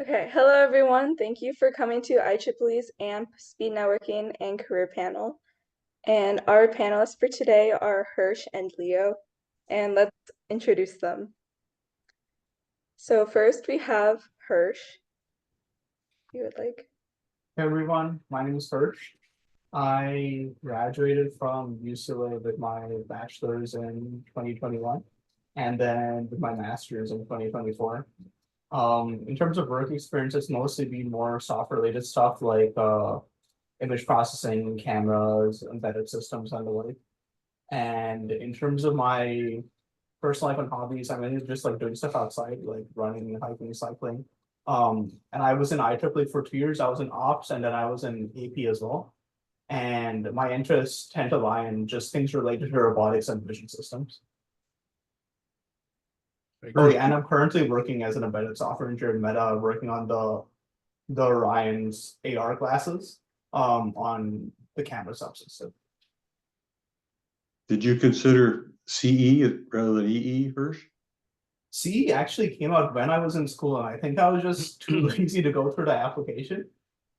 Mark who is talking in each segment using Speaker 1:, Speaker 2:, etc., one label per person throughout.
Speaker 1: Okay, hello everyone. Thank you for coming to IEEE's AMP Speed Networking and Career Panel. And our panelists for today are Hirsch and Leo, and let's introduce them. So first we have Hirsch. You would like?
Speaker 2: Hey everyone, my name is Hirsch. I graduated from UCLA with my bachelor's in 2021 and then with my master's in 2024. In terms of work experience, it's mostly been more software related stuff like image processing, cameras, embedded systems, and the like. And in terms of my personal life and hobbies, I mean, it's just like doing stuff outside, like running, hiking, cycling. And I was in IEEE for 2 years. I was in ops and then I was in AP as well. And my interests tend to lie in just things related to robotics and vision systems. Oh yeah, and I'm currently working as an embedded software engineer at Meta, working on the Orion's AR glasses on the camera subsystem.
Speaker 3: Did you consider CE rather than EE first?
Speaker 2: C actually came out when I was in school, and I think I was just too lazy to go through the application.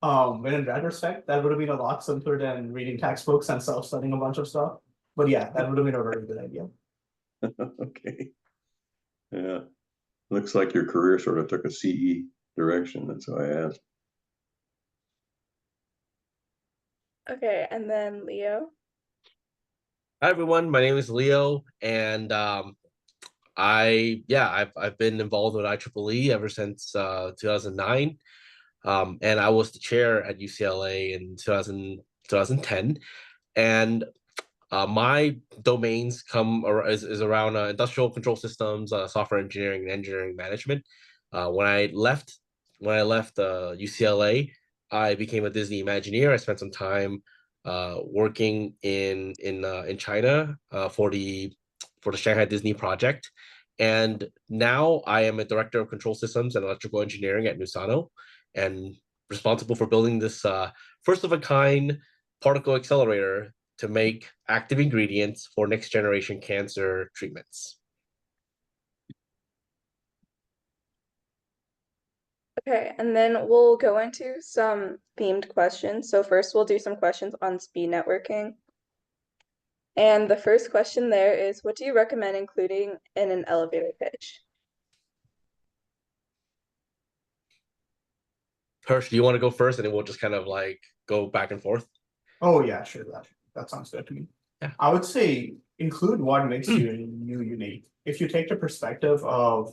Speaker 2: But in retrospect, that would have been a lot simpler than reading textbooks and self-studying a bunch of stuff. But yeah, that would have been a very good idea.
Speaker 3: Okay. Yeah. Looks like your career sort of took a CE direction. That's why I asked.
Speaker 1: Okay, and then Leo.
Speaker 4: Hi everyone, my name is Leo, and I've been involved with IEEE ever since 2009, and I was the chair at UCLA in 2010, and my domains is around industrial control systems, software engineering, and engineering management. When I left UCLA, I became a Disney Imagineer. I spent some time working in China for the Shanghai Disney project, and now I am a director of control systems and electrical engineering at Nusano, and responsible for building this first of a kind particle accelerator to make active ingredients for next generation cancer treatments.
Speaker 1: Okay, and then we'll go into some themed questions. So first we'll do some questions on speed networking. And the first question there is, what do you recommend including in an elevator pitch?
Speaker 4: Hirsch, do you want to go first, and then we'll just kind of like go back and forth?
Speaker 2: Oh yeah, sure. That sounds good to me.
Speaker 4: Yeah.
Speaker 2: I would say include what makes you unique. If you take the perspective of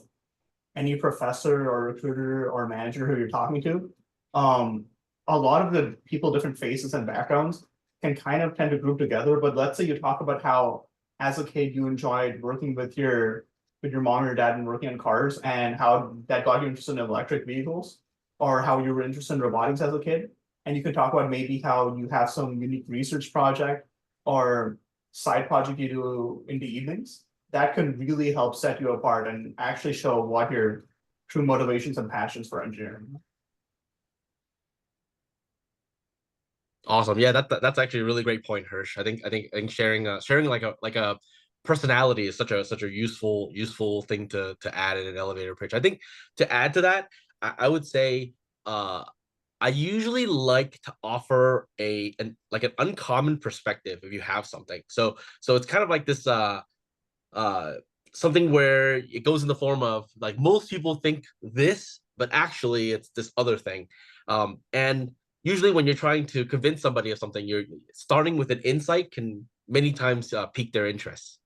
Speaker 2: any professor or recruiter or manager who you're talking to, a lot of the people, different faces and backgrounds can kind of tend to group together. But let's say you talk about how as a kid you enjoyed working with your mom or your dad and working on cars and how that got you interested in electric vehicles, or how you were interested in robotics as a kid. And you can talk about maybe how you have some unique research project or side project you do in the evenings. That can really help set you apart and actually show what your true motivations and passions for engineering.
Speaker 4: Awesome. Yeah, that's actually a really great point, Hirsch. I think sharing like a personality is such a useful thing to add in an elevator pitch. I think to add to that, I would say I usually like to offer an uncommon perspective if you have something. So it's kind of like this something where it goes in the form of like most people think this, but actually it's this other thing. And usually when you're trying to convince somebody of something, you're starting with an insight can many times pique their interest.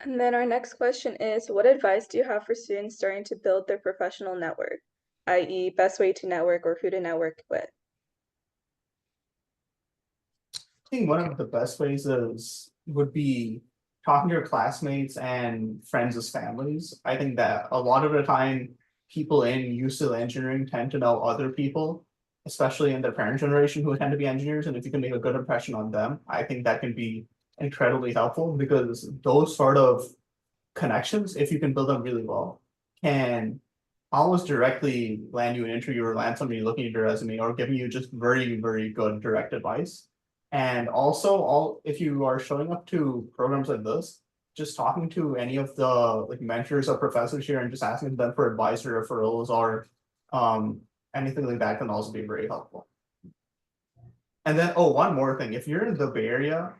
Speaker 1: And then our next question is, what advice do you have for students starting to build their professional network, i.e. best way to network or who to network with?
Speaker 2: I think one of the best ways would be talking to your classmates and friends as families. I think that a lot of the time people in UCL engineering tend to know other people, especially in their parent generation who tend to be engineers. And if you can make a good impression on them, I think that can be incredibly helpful, because those sort of connections, if you can build them really well, can almost directly land you an interview or land somebody looking at your resume or giving you just very, very good direct advice. And also, if you are showing up to programs like this, just talking to any of the like mentors or professors here and just asking them for advice or referrals or anything like that can also be very helpful. And then, oh, one more thing, if you're in the Bay Area,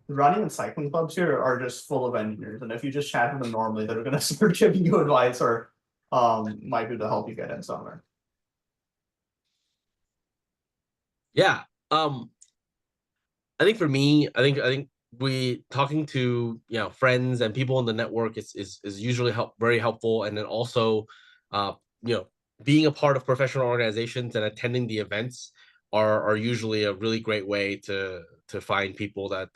Speaker 2: running and cycling clubs here are just full of engineers, and if you just chat with them normally, they're gonna start giving you advice or might be to help you get in somewhere.
Speaker 4: Yeah. I think for me, I think we talking to friends and people in the network is usually very helpful, and then also uh you know being a part of professional organizations and attending the events are usually a really great way to find people that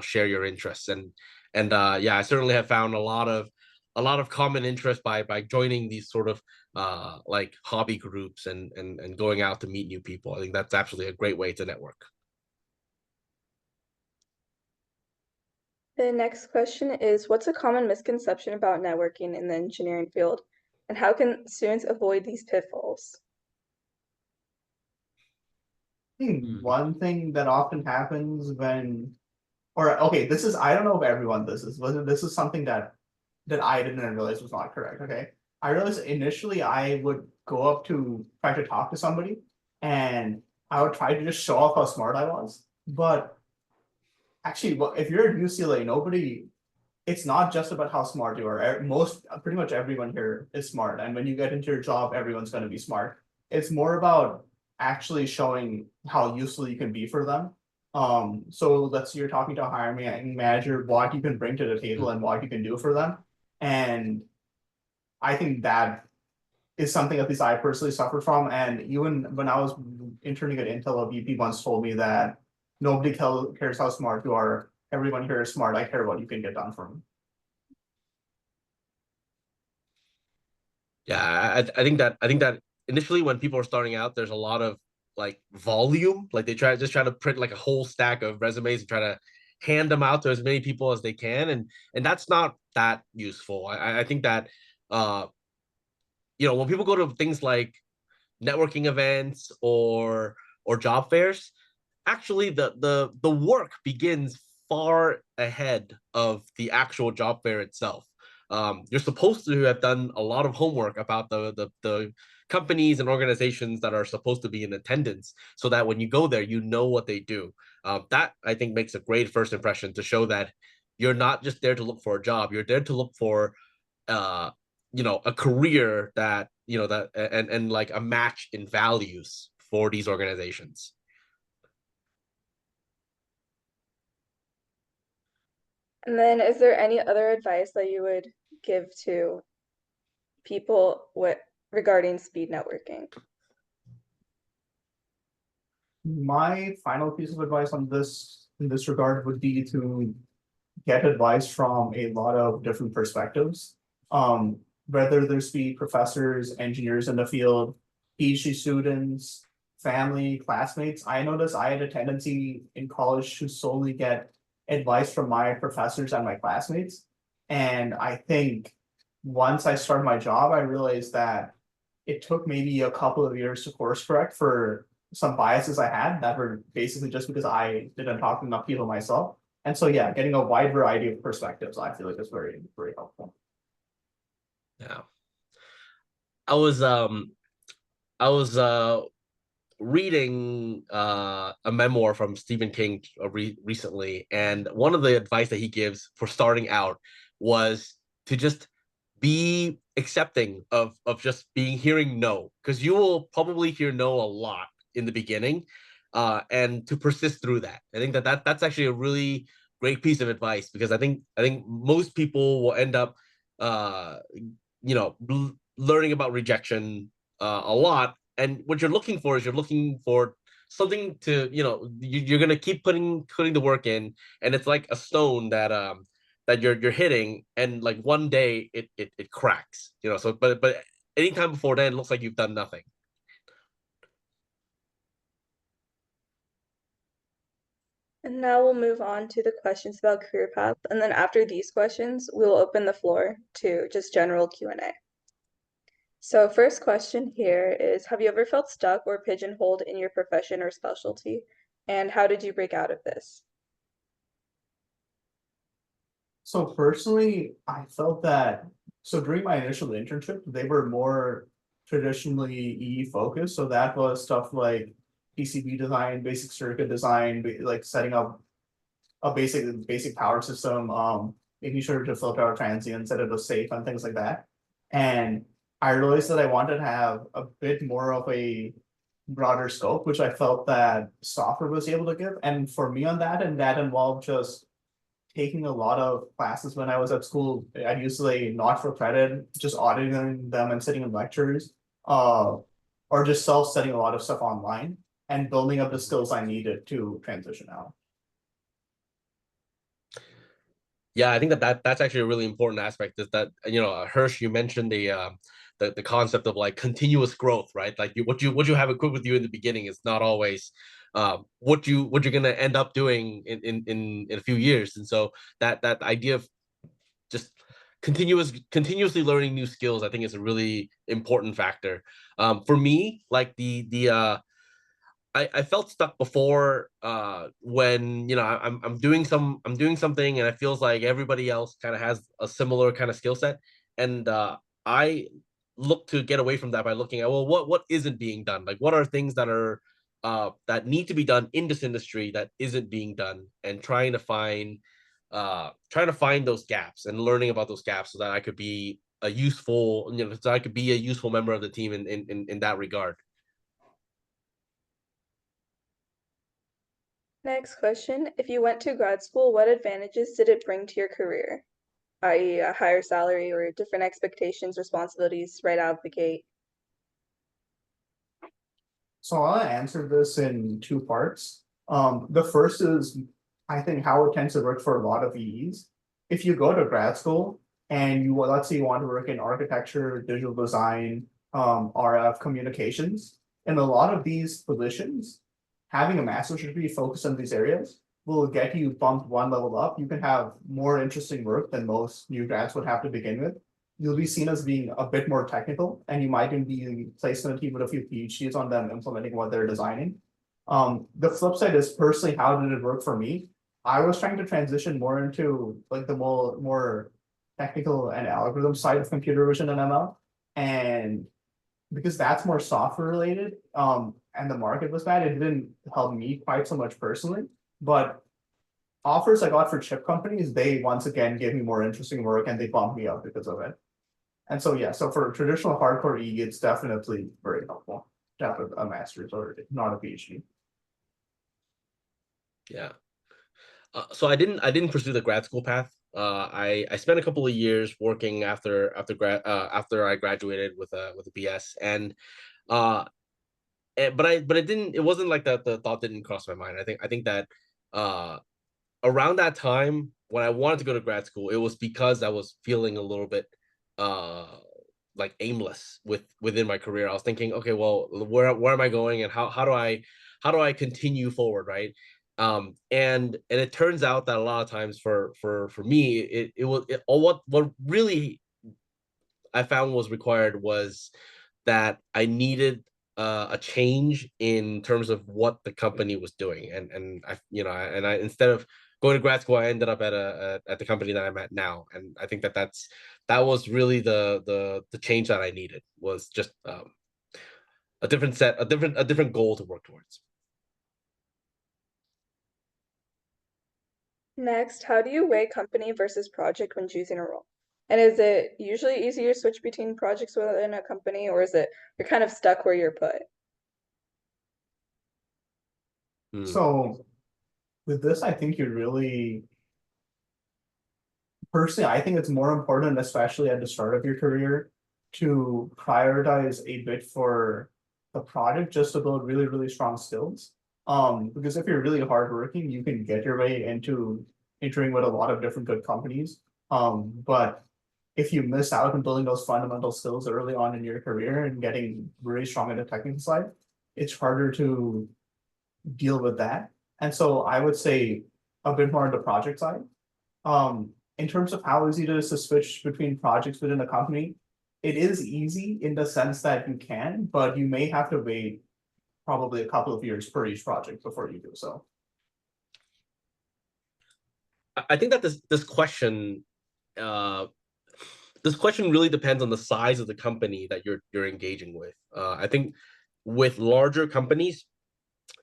Speaker 4: share your interests, and yeah, I certainly have found a lot of common interest by joining these sort of like hobby groups and going out to meet new people. I think that's absolutely a great way to network.
Speaker 1: The next question is, what's a common misconception about networking in the engineering field, and how can students avoid these pitfalls?
Speaker 2: One thing that often happens when, or okay, this is, I don't know if everyone does this, but this is something that I didn't realize was not correct. Okay. I realized initially I would go up to try to talk to somebody and I would try to just show off how smart I was. But actually, if you're at UCLA, it's not just about how smart you are. Pretty much everyone here is smart. And when you get into your job, everyone's going to be smart. It's more about actually showing how useful you can be for them. So let's say you're talking to a hiring manager, what you can bring to the table and what you can do for them. And I think that is something at least I personally suffered from. And even when I was interning at Intel, a VP once told me that nobody cares how smart you are. Everyone here is smart. I care what you can get done for me.
Speaker 4: Yeah, I think that initially when people are starting out, there's a lot of like volume, like they try to print like a whole stack of resumes and try to hand them out to as many people as they can, and that's not that useful. I think that uh when people go to things like networking events or job fairs, actually the work begins far ahead of the actual job fair itself. You're supposed to have done a lot of homework about the companies and organizations that are supposed to be in attendance, so that when you go there, you know what they do. That I think makes a great first impression to show that you're not just there to look for a job; you're there to look for uh, a career that that and like a match in values for these organizations.
Speaker 1: And then is there any other advice that you would give to people regarding speed networking?
Speaker 2: My final piece of advice on this in this regard would be to get advice from a lot of different perspectives. Whether there's be professors, engineers in the field, PhD students, family, classmates. I noticed I had a tendency in college to solely get advice from my professors and my classmates. And I think once I started my job, I realized that it took maybe a couple of years to course correct for some biases I had that were basically just because I didn't talk to enough people myself. And so, yeah, getting a wide variety of perspectives, I feel like is very, very helpful.
Speaker 4: Yeah, I was um I was reading a memoir from Stephen King recently, and one of the advice that he gives for starting out was to just be accepting of just being hearing no, because you will probably hear no a lot in the beginning, and to persist through that. I think that's actually a really great piece of advice, because I think most people will end up uh learning about rejection a lot, and what you're looking for is you're looking for something to you're gonna keep putting the work in, and it's like a stone that you're hitting, and like one day it cracks, so but anytime before then it looks like you've done nothing.
Speaker 1: And now we'll move on to the questions about career paths. And then after these questions, we'll open the floor to just general Q&A. So first question here is, have you ever felt stuck or pigeonholed in your profession or specialty? And how did you break out of this?
Speaker 2: So personally, I felt that, so during my initial internship, they were more traditionally EE focused. So that was stuff like PCB design, basic circuit design, like setting up a basic power system, making sure to filter out transients, that it was safe and things like that. And I realized that I wanted to have a bit more of a broader scope, which I felt that software was able to give. And for me on that, and that involved just taking a lot of classes when I was at school. I'd usually not for credit, just auditing them and sitting in lectures, uh, or just self-studying a lot of stuff online and building up the skills I needed to transition out.
Speaker 4: Yeah, I think that's actually a really important aspect. Is that, you know, Hirsch, you mentioned the concept of like continuous growth, right? Like what you have equipped with you in the beginning is not always what you're gonna end up doing in a few years. And so that idea of just continuously learning new skills, I think, is a really important factor. For me, like I felt stuck before, when, you know, I'm doing something and it feels like everybody else kind of has a similar kind of skill set. And I look to get away from that by looking at, well, what isn't being done? Like, what are things that are that need to be done in this industry that isn't being done, and trying to find those gaps and learning about those gaps so that I could be a useful, you know, so I could be a useful member of the team in that regard.
Speaker 1: Next question. If you went to grad school, what advantages did it bring to your career? I.e., a higher salary or different expectations, responsibilities right out of the gate?
Speaker 2: So I'll answer this in two parts. The first is, I think, how it tends to work for a lot of EEs. If you go to grad school and you, let's say you want to work in architecture, digital design, RF communications, in a lot of these positions, having a master's degree focused on these areas will get you bumped one level up. You can have more interesting work than most new grads would have to begin with. You'll be seen as being a bit more technical, and you might even be placed in a team with a few PhDs on them implementing what they're designing. The flip side is, personally, how did it work for me? I was trying to transition more into like the more technical and algorithm side of computer vision and ML. And because that's more software related, and the market was bad, it didn't help me quite so much personally. But offers I got for chip companies, they once again gave me more interesting work and they bumped me up because of it. And so, yeah, so for traditional hardcore E, it's definitely very helpful to have a master's or not a PhD.
Speaker 4: Yeah. So I didn't pursue the grad school path. I spent a couple of years working after I graduated with a BS, and uh but it wasn't like that. The thought didn't cross my mind. I think that uh around that time when I wanted to go to grad school, it was because I was feeling a little bit uh like aimless within my career. I was thinking, okay, well, where am I going, and how do I continue forward, right? And it turns out that a lot of times for me, it was all what really I found was required was that I needed a change in terms of what the company was doing, and I, you know, and I, instead of going to grad school, I ended up at the company that I'm at now, and I think that was really the change that I needed, was just a different goal to work towards.
Speaker 1: Next, how do you weigh company versus project when choosing a role? And is it usually easier to switch between projects within a company, or is it you're kind of stuck where you're put?
Speaker 4: Hmm.
Speaker 2: So with this, I think you really, personally, I think it's more important, especially at the start of your career, to prioritize a bit for the product just to build really, really strong skills. Because if you're really hardworking, you can get your way into entering with a lot of different good companies. But if you miss out on building those fundamental skills early on in your career and getting really strong in the technical side, it's harder to deal with that. And so I would say a bit more on the project side. In terms of how easy it is to switch between projects within a company, it is easy in the sense that you can, but you may have to wait probably a couple of years per each project before you do so.
Speaker 4: I think that this question uh this question really depends on the size of the company that you're engaging with. I think with larger companies,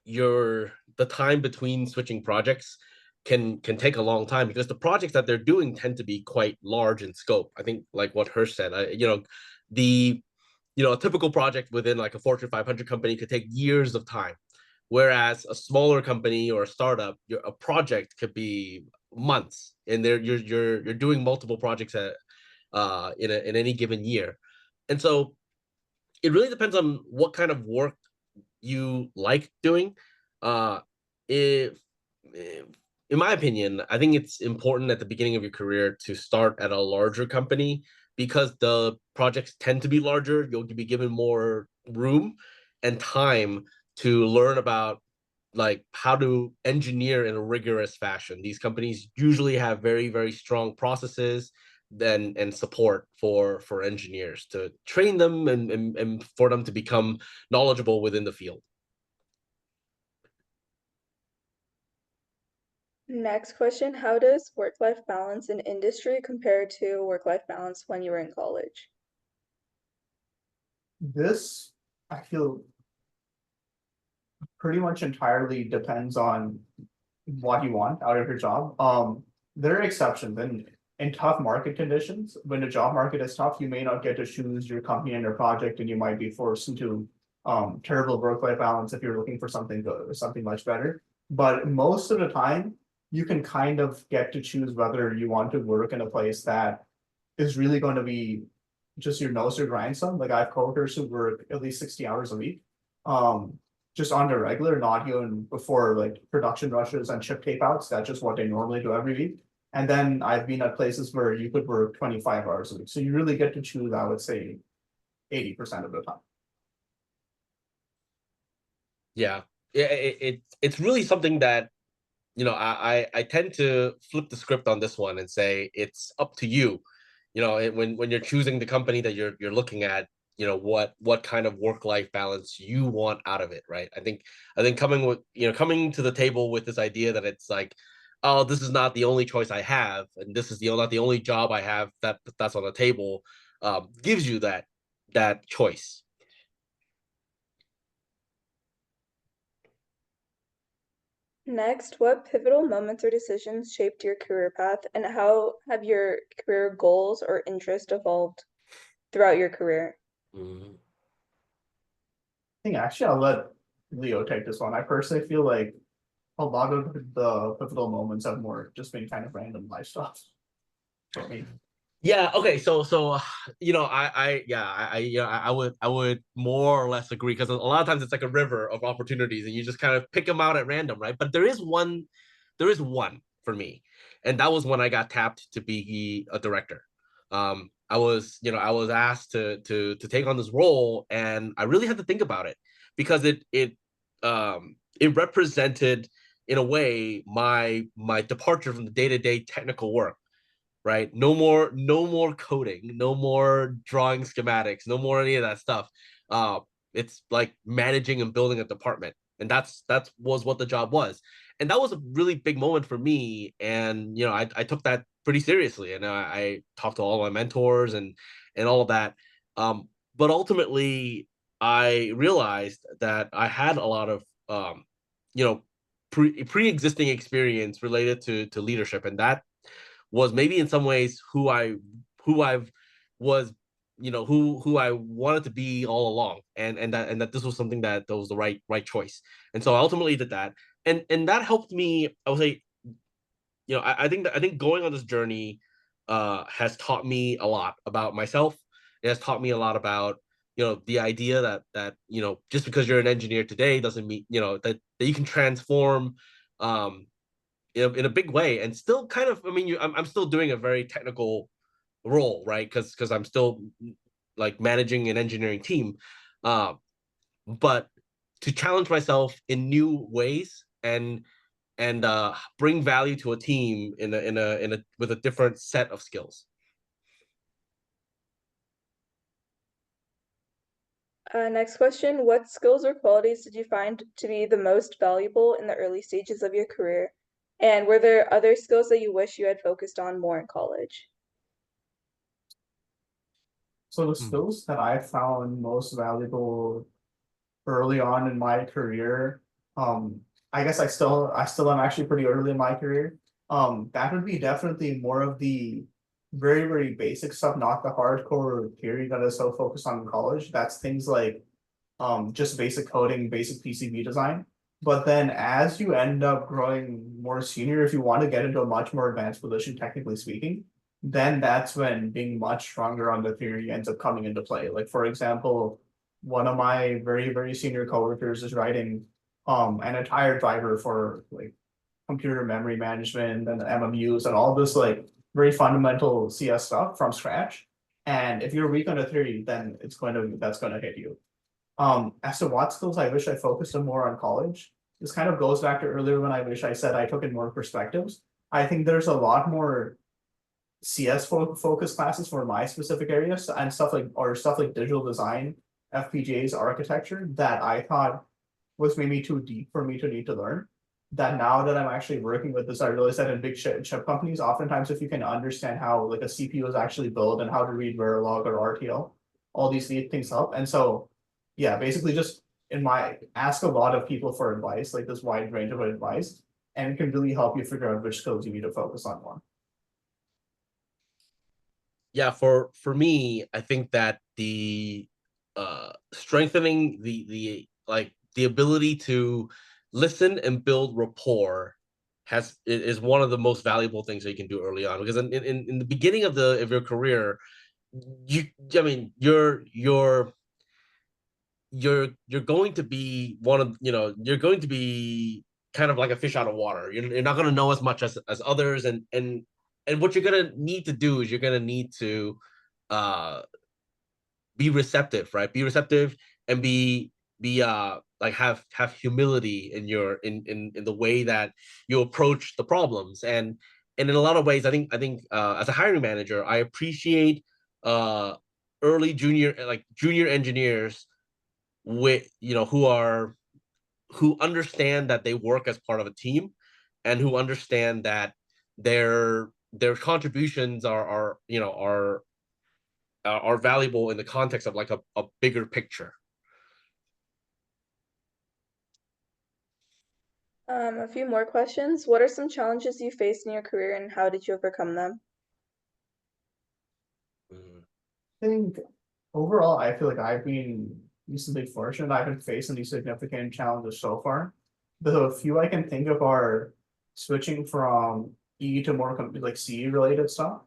Speaker 4: the time between switching projects can take a long time because the projects that they're doing tend to be quite large in scope. I think like what Hirsch said, the a typical project within like a Fortune 500 company could take years of time, whereas a smaller company or a startup, a project could be months, and you're doing multiple projects at in any given year, and so it really depends on what kind of work you like doing. Uh, if, if in my opinion, I think it's important at the beginning of your career to start at a larger company because the projects tend to be larger. You'll be given more room and time to learn about like how to engineer in a rigorous fashion. These companies usually have very, very strong processes then and support for engineers to train them and for them to become knowledgeable within the field.
Speaker 1: Next question, how does work-life balance in industry compare to work-life balance when you were in college?
Speaker 2: This, I feel, pretty much entirely depends on what you want out of your job. There are exceptions in tough market conditions. When the job market is tough, you may not get to choose your company and your project, and you might be forced into terrible work-life balance if you're looking for something good or something much better. But most of the time, you can kind of get to choose whether you want to work in a place that is really going to be just your nose to grindstone. Like I have coworkers who work at least 60 hours a week. Just on the regular, not even before like production rushes and chip tape outs. That's just what they normally do every week. And then I've been at places where you could work 25 hours a week. So you really get to choose, I would say, 80% of the time.
Speaker 4: Yeah, it's really something that I tend to flip the script on this one and say it's up to you. When you're choosing the company that you're looking at, what kind of work life balance you want out of it, right? I think coming to the table with this idea that it's like, oh, this is not the only choice I have, and this is not the only job I have that's on the table, gives you that choice.
Speaker 1: Next, what pivotal moments or decisions shaped your career path, and how have your career goals or interests evolved throughout your career?
Speaker 4: Mhm.
Speaker 2: I think actually I'll let Leo take this one. I personally feel like a lot of the pivotal moments have more just been kind of random life stuff for me.
Speaker 4: Yeah. Okay. So I would more or less agree because a lot of times it's like a river of opportunities and you just kind of pick them out at random, right? But there is one for me, and that was when I got tapped to be a director. I was asked to take on this role, and I really had to think about it because it represented in a way my departure from the day-to-day technical work, right? No more coding, no more drawing schematics, no more any of that stuff. Uh, it's like managing and building a department, and that was what the job was, and that was a really big moment for me. And I took that pretty seriously, and I talked to all my mentors and all of that. But ultimately, I realized that I had a lot of you know pre-existing experience related to leadership, and that was maybe in some ways who I've was who I wanted to be all along, and that this was something that was the right choice, and so I ultimately did that, and that helped me. I would say, I think going on this journey has taught me a lot about myself. It has taught me a lot about the idea that just because you're an engineer today doesn't mean that you can transform um in a big way and still kind of, I mean, I'm still doing a very technical role, right? Because I'm still like managing an engineering team, uh, but to challenge myself in new ways and bring value to a team in a with a different set of skills.
Speaker 1: Next question, what skills or qualities did you find to be the most valuable in the early stages of your career? And were there other skills that you wish you had focused on more in college?
Speaker 2: So the skills that I found most valuable early on in my career, I guess I still am actually pretty early in my career. That would be definitely more of the very, very basic stuff, not the hardcore theory that is so focused on in college. That's things like just basic coding, basic PCB design. But then as you end up growing more senior, if you want to get into a much more advanced position, technically speaking, then that's when being much stronger on the theory ends up coming into play. Like for example, one of my very, very senior coworkers is writing an entire driver for like computer memory management and MMUs and all this like very fundamental CS stuff from scratch. And if you're weak on the theory, then that's going to hit you. As to what skills I wish I focused on more on college, this kind of goes back to earlier when I wish I said I took in more perspectives. I think there's a lot more CS focused classes for my specific areas and stuff like digital design, FPGAs, architecture that I thought was maybe too deep for me to need to learn. That now that I'm actually working with this, I realize that in big chip companies, oftentimes if you can understand how like a CPU is actually built and how to read Verilog or RTL, all these things help. And so yeah, basically just in my ask a lot of people for advice, like this wide range of advice, and it can really help you figure out which skills you need to focus on more.
Speaker 4: Yeah, for me, I think that the strengthening the like the ability to listen and build rapport is one of the most valuable things that you can do early on, because in the beginning of your career, you I mean you're going to be one of you're going to be kind of like a fish out of water. You're not going to know as much as others, and what you're going to need to do is you're going to need to uh be receptive, right? Be receptive and be like have humility in your in the way that you approach the problems. And in a lot of ways, I think as a hiring manager, I appreciate uh early junior engineers with who understand that they work as part of a team, and who understand that their contributions are valuable in the context of like a bigger picture.
Speaker 1: A few more questions. What are some challenges you faced in your career and how did you overcome them?
Speaker 4: Mm.
Speaker 2: I think overall, I feel like I've been reasonably fortunate. I haven't faced any significant challenges so far. The few I can think of are switching from E to more like CE related stuff.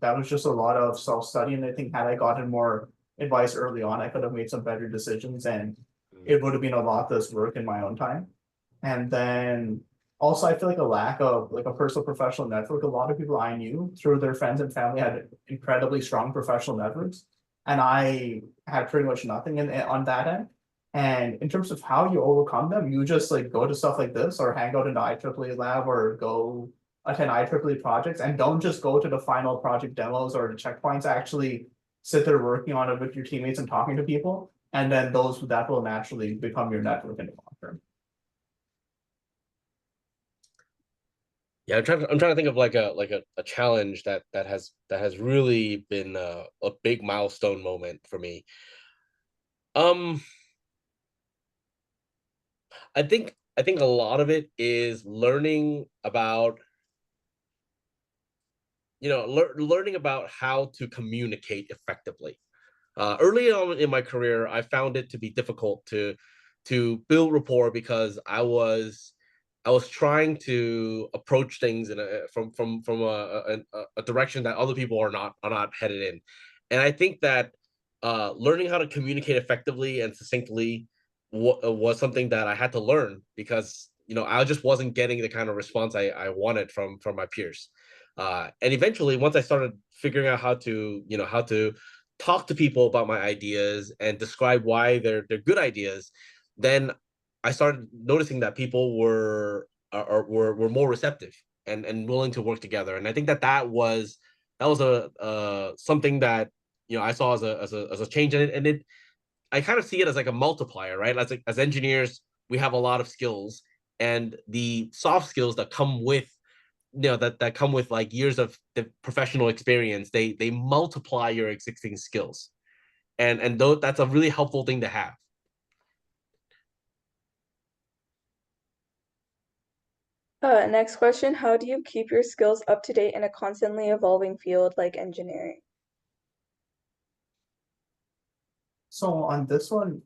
Speaker 2: That was just a lot of self-study, and I think had I gotten more advice early on, I could have made some better decisions, and it would have been a lot less work in my own time. And then also, I feel like a lack of like a personal professional network. A lot of people I knew through their friends and family had incredibly strong professional networks, and I had pretty much nothing on that end. And in terms of how you overcome them, you just like go to stuff like this or hang out in the IEEE lab or go attend IEEE projects, and don't just go to the final project demos or the checkpoints. Actually sit there working on it with your teammates and talking to people, and then that will naturally become your network in the long term.
Speaker 4: Yeah, I'm trying to think of like a challenge that has really been a big milestone moment for me. Um, I think a lot of it is learning about learning about how to communicate effectively. Early on in my career, I found it to be difficult to build rapport, because I was trying to approach things from a direction that other people are not headed in. And I think that learning how to communicate effectively and succinctly was something that I had to learn, because I just wasn't getting the kind of response I wanted from my peers. And eventually, once I started figuring out how to talk to people about my ideas and describe why they're good ideas, then I started noticing that people were more receptive and willing to work together. And I think that was a something that I saw as a change in it. And I kind of see it as like a multiplier, right? As engineers, we have a lot of skills, and the soft skills that come with that come with like years of the professional experience, they multiply your existing skills, and though that's a really helpful thing to have.
Speaker 1: Next question, how do you keep your skills up to date in a constantly evolving field like engineering?
Speaker 2: So on this one,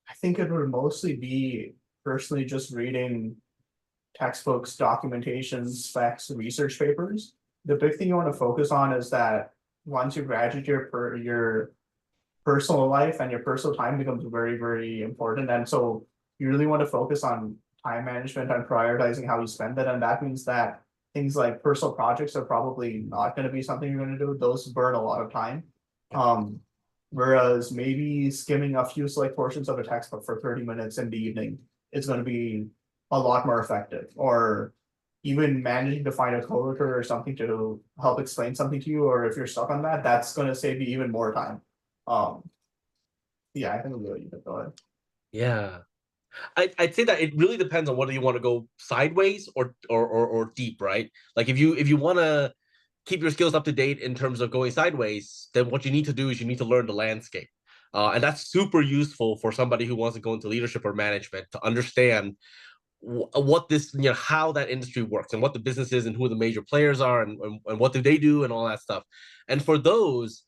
Speaker 2: I think it would mostly be personally just reading textbooks, documentation, specs, research papers. The big thing you want to focus on is that once you graduate, your personal life and your personal time becomes very, very important. And so you really want to focus on time management and prioritizing how you spend it. And that means that things like personal projects are probably not going to be something you're going to do. Those burn a lot of time. Whereas maybe skimming a few select portions of a textbook for 30 minutes in the evening is going to be a lot more effective. Or even managing to find a coworker or something to help explain something to you, or if you're stuck on that, that's going to save you even more time. Yeah, I think we'll you could go ahead.
Speaker 4: Yeah, I'd say that it really depends on whether you want to go sideways or deep, right? Like if you want to keep your skills up to date in terms of going sideways, then what you need to do is you need to learn the landscape. And that's super useful for somebody who wants to go into leadership or management to understand what this, how that industry works and what the business is and who the major players are and what do they do and all that stuff. And for those,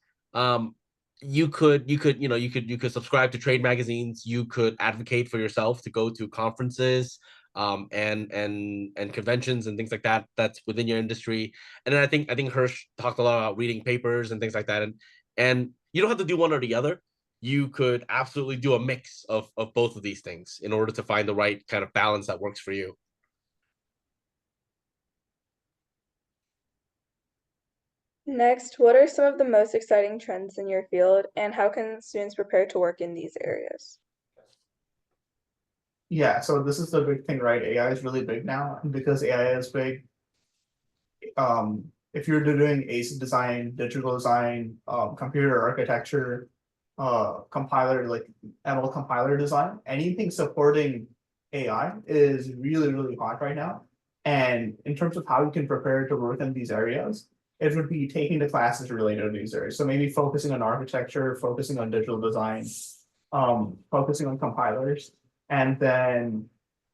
Speaker 4: you could you could subscribe to trade magazines. You could advocate for yourself to go to conferences, and conventions and things like that. That's within your industry. And then I think Hirsch talked a lot about reading papers and things like that. And you don't have to do one or the other. You could absolutely do a mix of both of these things in order to find the right kind of balance that works for you.
Speaker 1: Next, what are some of the most exciting trends in your field, and how can students prepare to work in these areas?
Speaker 2: Yeah, so this is the big thing, right? AI is really big now, and because AI is big. If you're doing ASIC design, digital design, computer architecture, compiler like ML compiler design, anything supporting AI is really, really hot right now. And in terms of how you can prepare to work in these areas, it would be taking the classes related to these areas. So maybe focusing on architecture, focusing on digital design, focusing on compilers, and then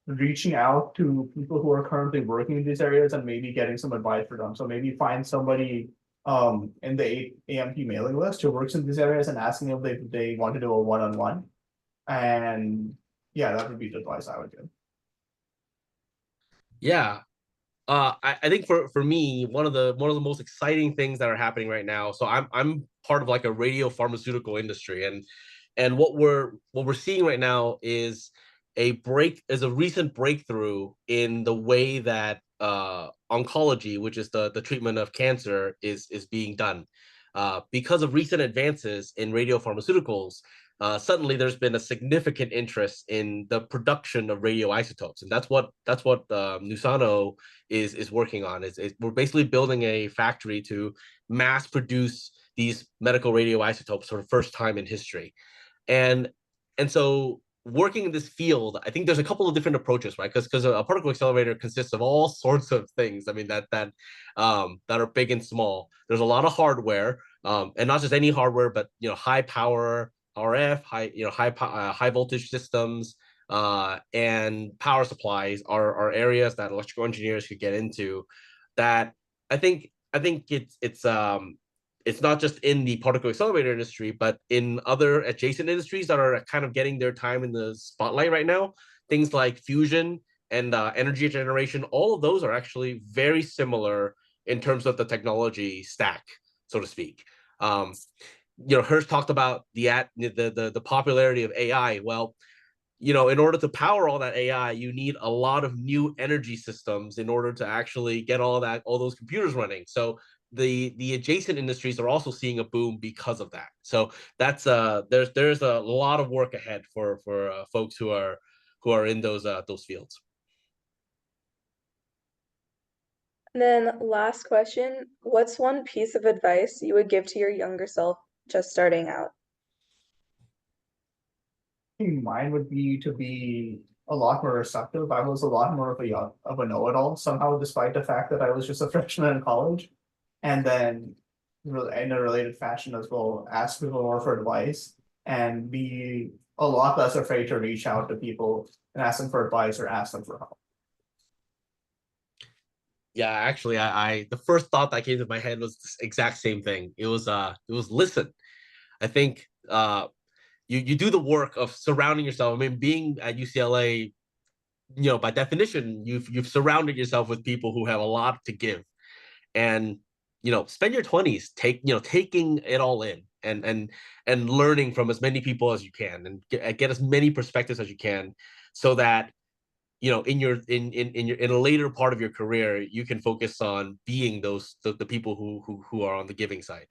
Speaker 2: reaching out to people who are currently working in these areas and maybe getting some advice for them. So maybe find somebody in the AMP mailing list who works in these areas and asking if they want to do a one-on-one. And yeah, that would be the advice I would give.
Speaker 4: Yeah. I think for me, one of the most exciting things that are happening right now. So I'm part of like a radio pharmaceutical industry, and what we're seeing right now is a recent breakthrough in the way that oncology, which is the treatment of cancer, is being done. Because of recent advances in radiopharmaceuticals, suddenly there's been a significant interest in the production of radioisotopes, and that's what Nusano is working on. We're basically building a factory to mass produce these medical radioisotopes for the first time in history, and so working in this field, I think there's a couple of different approaches, right? Because a particle accelerator consists of all sorts of things. I mean that are big and small. There's a lot of hardware, and not just any hardware, but high power RF, high voltage systems, and power supplies are areas that electrical engineers could get into. That I think it's not just in the particle accelerator industry, but in other adjacent industries that are kind of getting their time in the spotlight right now. Things like fusion and energy generation, all of those are actually very similar in terms of the technology stack, so to speak. Hirsch talked about the popularity of AI. Well, in order to power all that AI, you need a lot of new energy systems in order to actually get all those computers running. So the adjacent industries are also seeing a boom because of that. So that's there's a lot of work ahead for folks who are in those fields.
Speaker 1: And then last question, what's one piece of advice you would give to your younger self just starting out?
Speaker 2: I think mine would be to be a lot more receptive. I was a lot more of a know-it-all somehow, despite the fact that I was just a freshman in college. And then in a related fashion as well, ask people more for advice and be a lot less afraid to reach out to people and ask them for advice or ask them for help.
Speaker 4: Yeah, actually, I the first thought that came to my head was this exact same thing. It was listen. I think you do the work of surrounding yourself. I mean, being at UCLA, by definition, you've surrounded yourself with people who have a lot to give, and spend your 20s taking it all in and learning from as many people as you can, and get as many perspectives as you can, so that in a later part of your career you can focus on being the people who are on the giving side.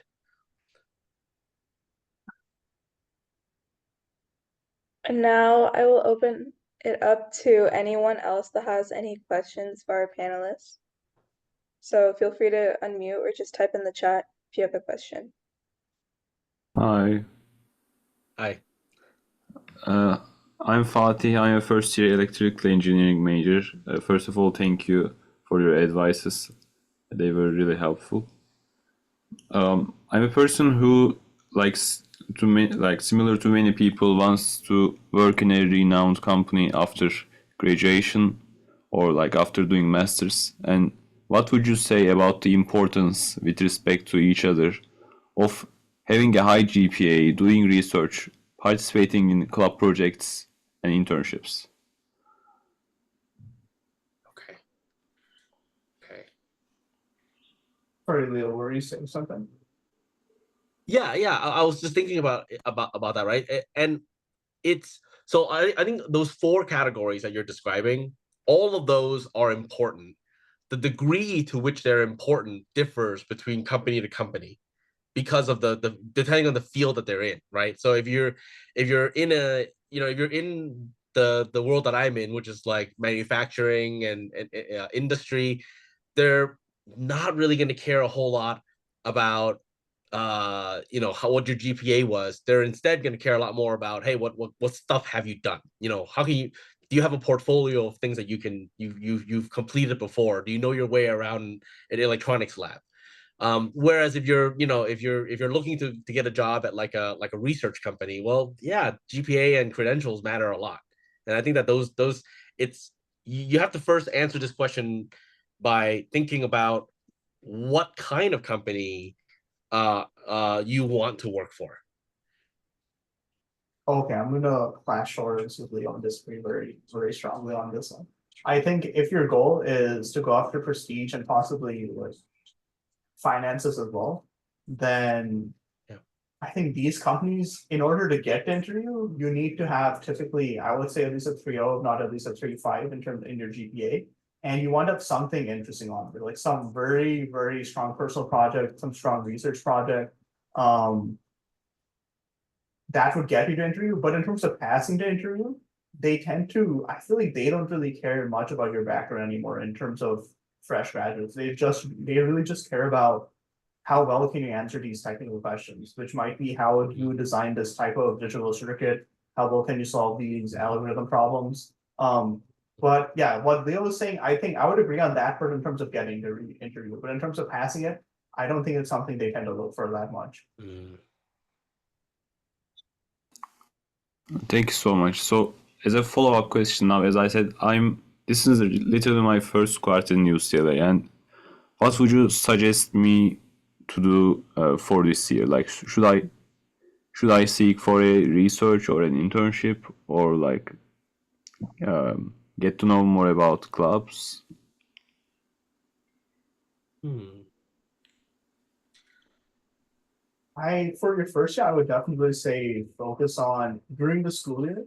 Speaker 1: And now I will open it up to anyone else that has any questions for our panelists. So feel free to unmute or just type in the chat if you have a question.
Speaker 5: Hi,
Speaker 4: Hi.
Speaker 5: I'm Fatih. I'm a first year electrical engineering major. First of all, thank you for your advices. They were really helpful. I'm a person who likes similar to many people, wants to work in a renowned company after graduation or like after doing masters. And what would you say about the importance with respect to each other of having a high GPA, doing research, participating in club projects and internships?
Speaker 4: Okay.
Speaker 2: Sorry, Leo, were you saying something?
Speaker 4: Yeah, I was just thinking about that, right? And it's so I think those four categories that you're describing, all of those are important. The degree to which they're important differs between company to company, because of the depending on the field that they're in, right? So if you're in a if you're in the world that I'm in, which is like manufacturing and industry, they're not really going to care a whole lot about what your GPA was. They're instead going to care a lot more about, hey, what stuff have you done? How can you do you have a portfolio of things that you've completed before? Do you know your way around an electronics lab? Whereas if you're looking to get a job at like a research company, well, yeah, GPA and credentials matter a lot. And I think that those it's you have to first answer this question by thinking about what kind of company you want to work for.
Speaker 2: Okay, I'm gonna clash shoulders with Leo and disagree very, very strongly on this one. I think if your goal is to go after prestige and possibly like finances as well, then
Speaker 4: Yeah.
Speaker 2: I think these companies, in order to get the interview, you need to have typically, I would say at least a 3.0, if not at least a 3.5 in your GPA. And you want to have something interesting on there, like some very, very strong personal project, some strong research project. That would get you to interview. But in terms of passing the interview, they tend to, I feel like they don't really care much about your background anymore in terms of fresh graduates. They really just care about how well can you answer these technical questions, which might be how do you design this type of digital circuit, how well can you solve these algorithm problems. But yeah, what Leo was saying, I think I would agree on that part in terms of getting the interview, but in terms of passing it, I don't think it's something they tend to look for that much.
Speaker 5: Thank you so much. So, as a follow-up question now, as I said, this is literally my first quarter in UCLA, and what would you suggest me to do for this year? Like, should I seek for a research or an internship, or like get to know more about clubs?
Speaker 2: For your first year, I would definitely say focus on during the school year,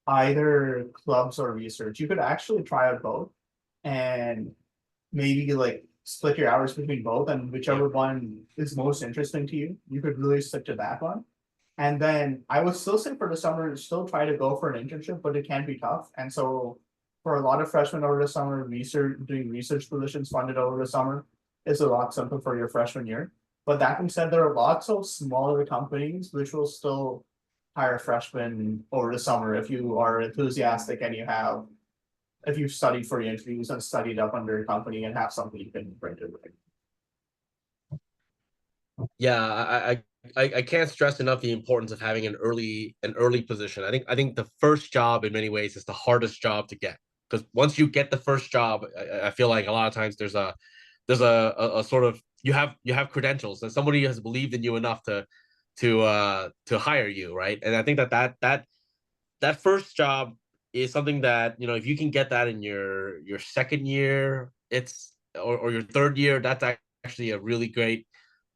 Speaker 2: either clubs or research. You could actually try out both and maybe like split your hours between both, and whichever one is most interesting to you, you could really stick to that one. And then I would still say for the summer, still try to go for an internship, but it can be tough. And so for a lot of freshmen over the summer, doing research positions funded over the summer is a lot simpler for your freshman year. But that being said, there are lots of smaller companies which will still hire freshmen over the summer if you are enthusiastic and if you've studied for the interviews and studied up under a company and have something you can bring to it.
Speaker 4: Yeah, I can't stress enough the importance of having an early position. I think the first job in many ways is the hardest job to get, because once you get the first job, I feel like a lot of times there's a sort of you have credentials and somebody has believed in you enough to hire you, right? And I think that first job is something that, if you can get that in your second year, or your third year, that's actually a really great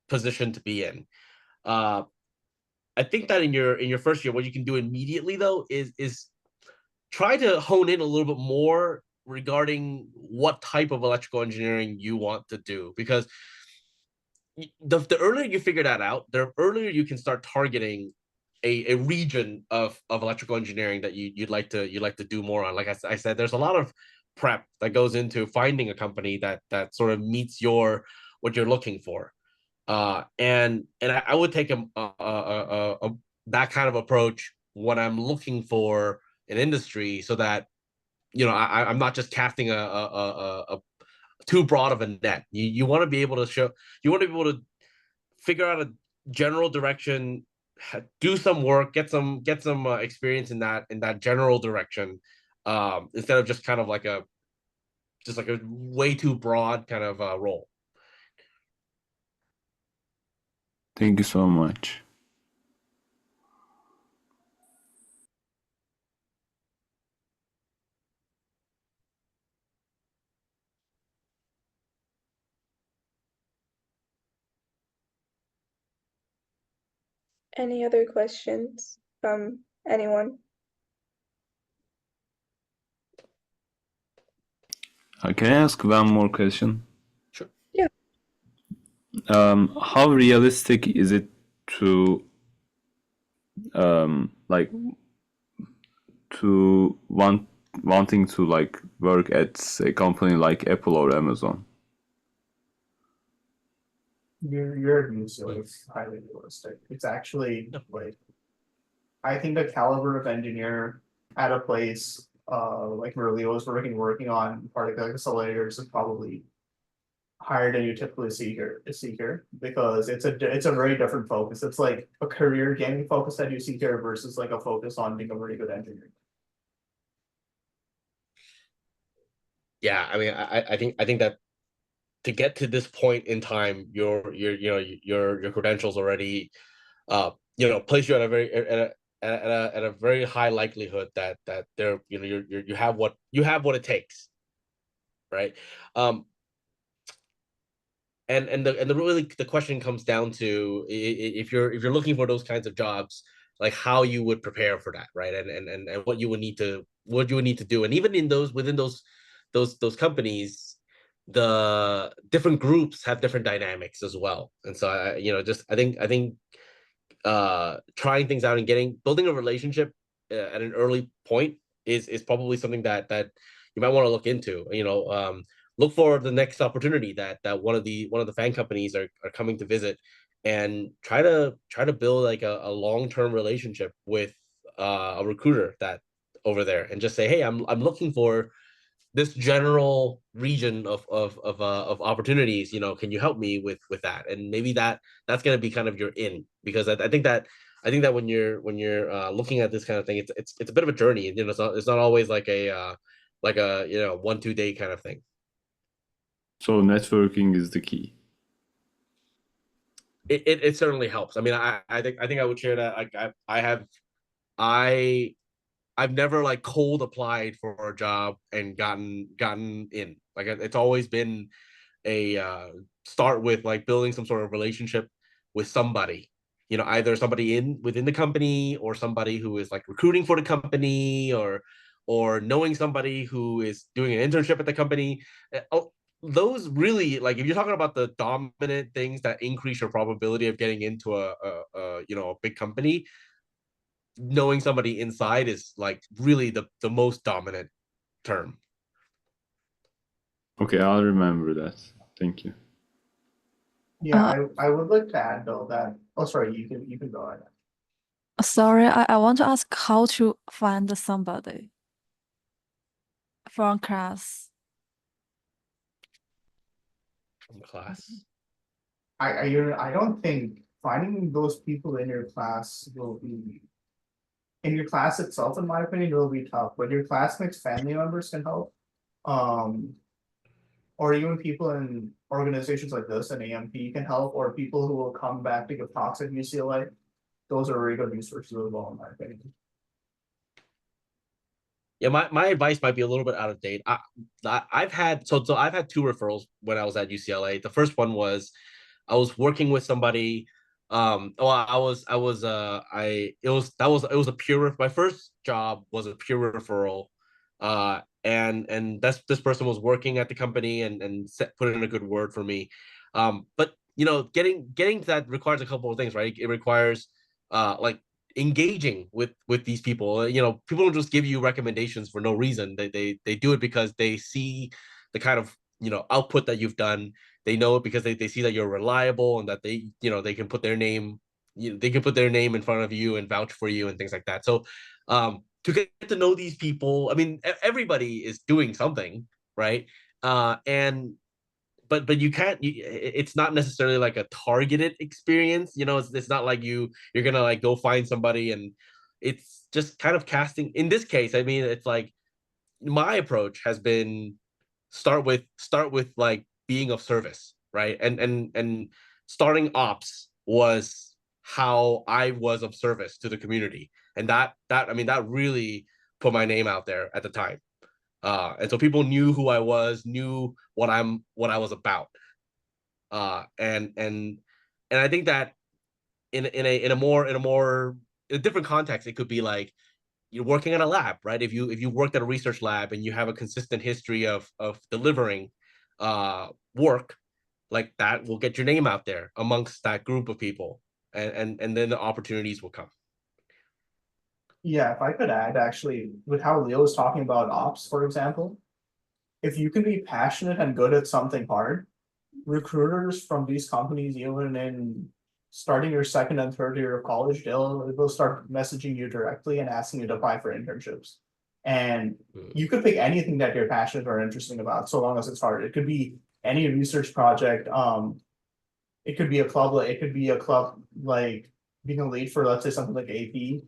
Speaker 4: position to be in. Uh, I think that in your first year, what you can do immediately though is try to hone in a little bit more regarding what type of electrical engineering you want to do, because the earlier you figure that out, the earlier you can start targeting a region of electrical engineering that you'd like to do more on. Like I said, there's a lot of prep that goes into finding a company that sort of meets what you're looking for. And I would take that kind of approach when I'm looking for an industry, so that I'm not just casting a too broad of a net. You want to be able to figure out a general direction, do some work, get some experience in that general direction, instead of just kind of like a way too broad kind of role.
Speaker 5: Thank you so much.
Speaker 1: Any other questions from anyone?
Speaker 5: Can I ask one more question?
Speaker 4: Sure.
Speaker 1: Yeah.
Speaker 5: How realistic is it to like to wanting to like work at a company like Apple or Amazon?
Speaker 2: Your view, so it's highly realistic. It's actually like, I think the caliber of engineer at a place like where Leo was working on particle accelerators is probably higher than you typically see here, because it's a very different focus. It's like a career gaming focus that you see here versus like a focus on being a very good engineer.
Speaker 4: Yeah, I mean, I think that to get to this point in time, your credentials already place you at a very at a very high likelihood that they're you have what it takes, right? Um, and the really the question comes down to, if you're looking for those kinds of jobs, like how you would prepare for that, right? And what you would need to do. And even within those companies, the different groups have different dynamics as well. And so I think trying things out and building a relationship at an early point is probably something that you might want to look into. Look for the next opportunity that one of the fan companies are coming to visit, and try to build like a long-term relationship with a recruiter that over there, and just say, hey, I'm looking for this general region of opportunities. Can you help me with that? And maybe that's going to be kind of your in, because I think that when you're looking at this kind of thing, it's a bit of a journey, and it's not always like a 1-2 day kind of thing.
Speaker 5: So networking is the key.
Speaker 4: It certainly helps. I mean, I think I would share that. Like I've never like cold applied for a job and gotten in. Like it's always been a start with like building some sort of relationship with somebody. Either somebody within the company, or somebody who is like recruiting for the company, or knowing somebody who is doing an internship at the company. Those really, like, if you're talking about the dominant things that increase your probability of getting into a big company, knowing somebody inside is like really the most dominant term.
Speaker 5: Okay, I'll remember that. Thank you.
Speaker 2: Yeah, I would like to add though that, oh sorry, you can go ahead.
Speaker 6: Sorry, I want to ask how to find somebody from class.
Speaker 4: From class.
Speaker 2: I don't think finding those people in your class will be in your class itself, in my opinion, will be tough, but your classmates, family members can help. Um, or even people in organizations like this and AMP can help, or people who will come back to give talks at UCLA. Those are really good resources as well, in my opinion.
Speaker 4: Yeah, my advice might be a little bit out of date. I've had I've had two referrals when I was at UCLA. The first one was I was working with somebody. Well, I it was it was a pure. My first job was a pure referral, and this person was working at the company and put in a good word for me. But you know, getting to that requires a couple of things, right? It requires like engaging with these people. You know, people don't just give you recommendations for no reason. They do it because they see the kind of, you know, output that you've done. They know it because they see that you're reliable and that they, you know, they can put their name, you know, they can put their name in front of you and vouch for you and things like that. So to get to know these people, I mean, everybody is doing something, right? And but you can't, it's not necessarily like a targeted experience, you know. It's not like you're gonna like go find somebody, and it's just kind of casting. In this case, I mean, it's like my approach has been start with like being of service, right? And starting ops was how I was of service to the community, and that I mean, that really put my name out there at the time. And so people knew who I was, knew what I was about. And I think that in a more in a different context, it could be like you're working in a lab, right? If you worked at a research lab and you have a consistent history of delivering work, like that will get your name out there amongst that group of people, and then the opportunities will come.
Speaker 2: Yeah, if I could add, actually, with how Leo was talking about ops, for example, if you can be passionate and good at something hard, recruiters from these companies, even in starting your second and third year of college, they'll start messaging you directly and asking you to apply for internships. And you could pick anything that you're passionate or interesting about, so long as it's hard. It could be any research project. It could be a club, it could be a club like being a lead for, let's say, something like AP,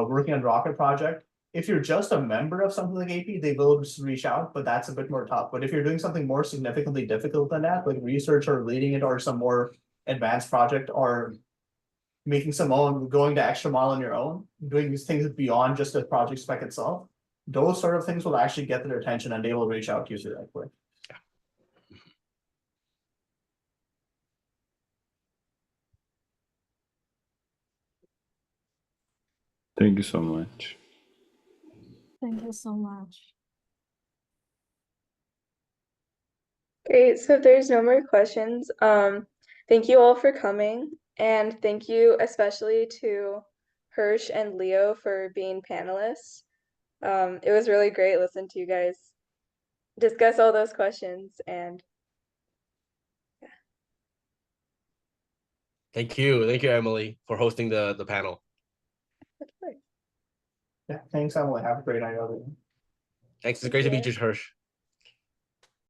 Speaker 2: working on rocket project. If you're just a member of something like AP, they will just reach out, but that's a bit more tough. But if you're doing something more significantly difficult than that, like research or leading it or some more advanced project or making some own, going the extra mile on your own, doing these things beyond just the project spec itself, those sort of things will actually get their attention and they will reach out to you through that way.
Speaker 5: Thank you so much.
Speaker 6: Thank you so much.
Speaker 1: Great. So if there's no more questions, thank you all for coming, and thank you especially to Hirsch and Leo for being panelists. It was really great listening to you guys discuss all those questions, and
Speaker 4: Thank you, Emily, for hosting the panel.
Speaker 2: Yeah, thanks, Emily. Have a great night, everyone.
Speaker 4: Thanks. It's
Speaker 1: Thank
Speaker 4: great to
Speaker 1: you.
Speaker 4: meet you, Hirsch.